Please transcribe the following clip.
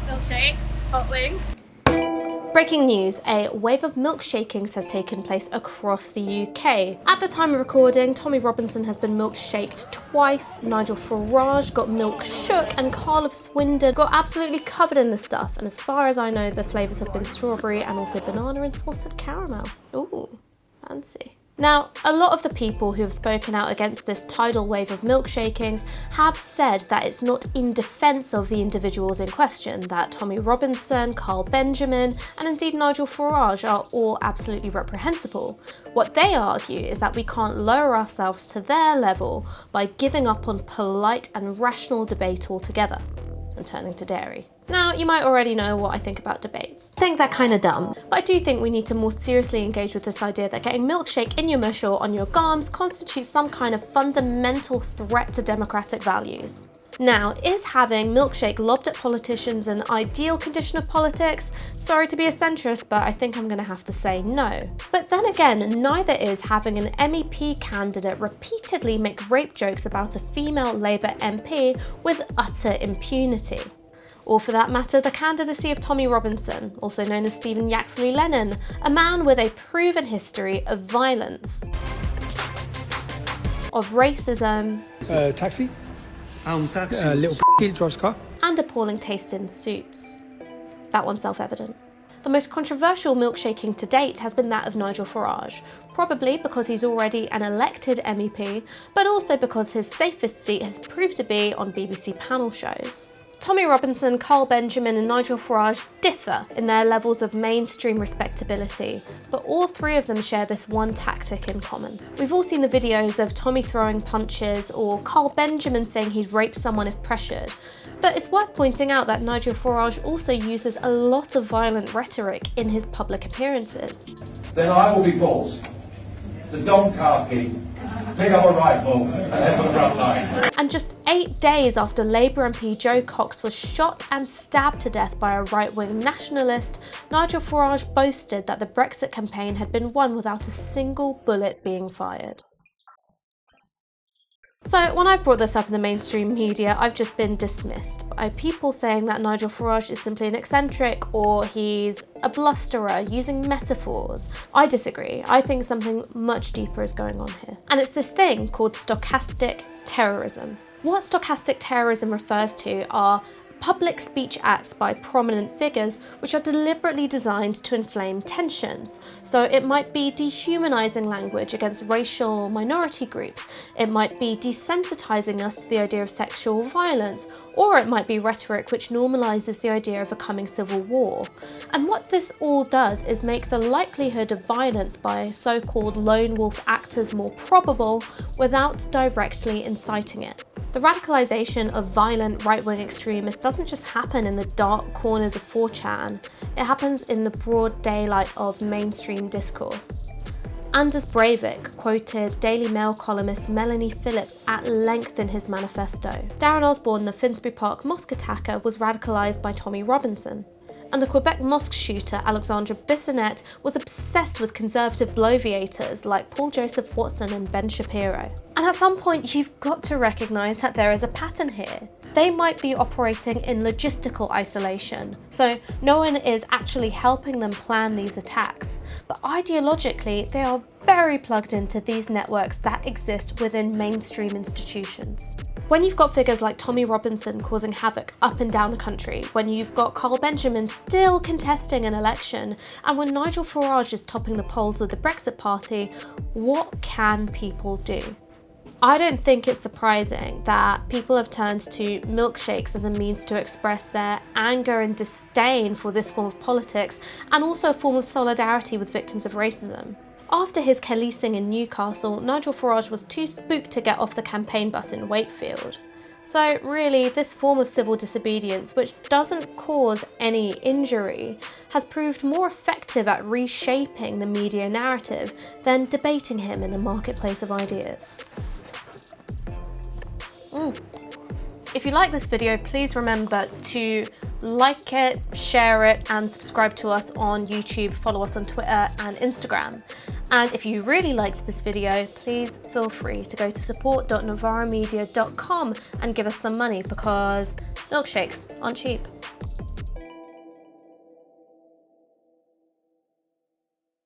Milkshake, hot wings. Breaking news, a wave of milkshakings has taken place across the UK. At the time of recording, Tommy Robinson has been milkshaked twice, Nigel Farage got milkshook, and Carl of Swindon got absolutely covered in the stuff. And as far as I know, the flavours have been strawberry and also banana and salted caramel. Ooh, fancy. Now, a lot of the people who have spoken out against this tidal wave of milkshakings have said that it's not in defence of the individuals in question, that Tommy Robinson, Carl Benjamin, and indeed Nigel Farage are all absolutely reprehensible. What they argue is that we can't lower ourselves to their level by giving up on polite and rational debate altogether and turning to dairy. Now, you might already know what I think about debates. I think they're kind of dumb, but I do think we need to more seriously engage with this idea that getting milkshake in your mush or on your gums constitutes some kind of fundamental threat to democratic values. Now, is having milkshake lobbed at politicians an ideal condition of politics? Sorry to be a centrist, but I think I'm going to have to say no. But then again, neither is having an MEP candidate repeatedly make rape jokes about a female Labour MP with utter impunity. Or for that matter, the candidacy of Tommy Robinson, also known as Stephen Yaxley Lennon, a man with a proven history of violence, of racism, taxi. Taxi. Little p*** drives car. and appalling taste in suits. That one's self-evident. The most controversial milkshaking to date has been that of Nigel Farage, probably because he's already an elected MEP, but also because his safest seat has proved to be on BBC panel shows. Tommy Robinson, Carl Benjamin and Nigel Farage differ in their levels of mainstream respectability, but all three of them share this one tactic in common. We've all seen the videos of Tommy throwing punches or Carl Benjamin saying he'd rape someone if pressured, but it's worth pointing out that Nigel Farage also uses a lot of violent rhetoric in his public appearances. Then I will be forced to don khaki, pick up a rifle and head for the front line. And just 8 days after Labour MP Joe Cox was shot and stabbed to death by a right-wing nationalist, Nigel Farage boasted that the Brexit campaign had been won without a single bullet being fired. So when I've brought this up in the mainstream media, I've just been dismissed by people saying that Nigel Farage is simply an eccentric or he's a blusterer using metaphors. I disagree. I think something much deeper is going on here. And it's this thing called stochastic terrorism. What stochastic terrorism refers to are public speech acts by prominent figures which are deliberately designed to inflame tensions. So it might be dehumanizing language against racial or minority groups, it might be desensitizing us to the idea of sexual violence, or it might be rhetoric which normalizes the idea of a coming civil war. And what this all does is make the likelihood of violence by so-called lone wolf actors more probable without directly inciting it. The radicalization of violent right-wing extremists doesn't just happen in the dark corners of 4chan, it happens in the broad daylight of mainstream discourse. Anders Breivik quoted Daily Mail columnist Melanie Phillips at length in his manifesto. Darren Osborne, the Finsbury Park mosque attacker, was radicalised by Tommy Robinson. And the Quebec mosque shooter Alexandre Bissonnette was obsessed with conservative bloviators like Paul Joseph Watson and Ben Shapiro. And at some point you've got to recognise that there is a pattern here. They might be operating in logistical isolation, so no one is actually helping them plan these attacks, but ideologically they are very plugged into these networks that exist within mainstream institutions. When you've got figures like Tommy Robinson causing havoc up and down the country, when you've got Carl Benjamin still contesting an election, and when Nigel Farage is topping the polls of the Brexit Party, what can people do? I don't think it's surprising that people have turned to milkshakes as a means to express their anger and disdain for this form of politics, and also a form of solidarity with victims of racism. After his policing in Newcastle, Nigel Farage was too spooked to get off the campaign bus in Wakefield. So really, this form of civil disobedience, which doesn't cause any injury, has proved more effective at reshaping the media narrative than debating him in the marketplace of ideas. If you like this video, please remember to like it, share it, and subscribe to us on YouTube, follow us on Twitter and Instagram. And if you really liked this video, please feel free to go to support.novaramedia.com and give us some money, because milkshakes aren't cheap.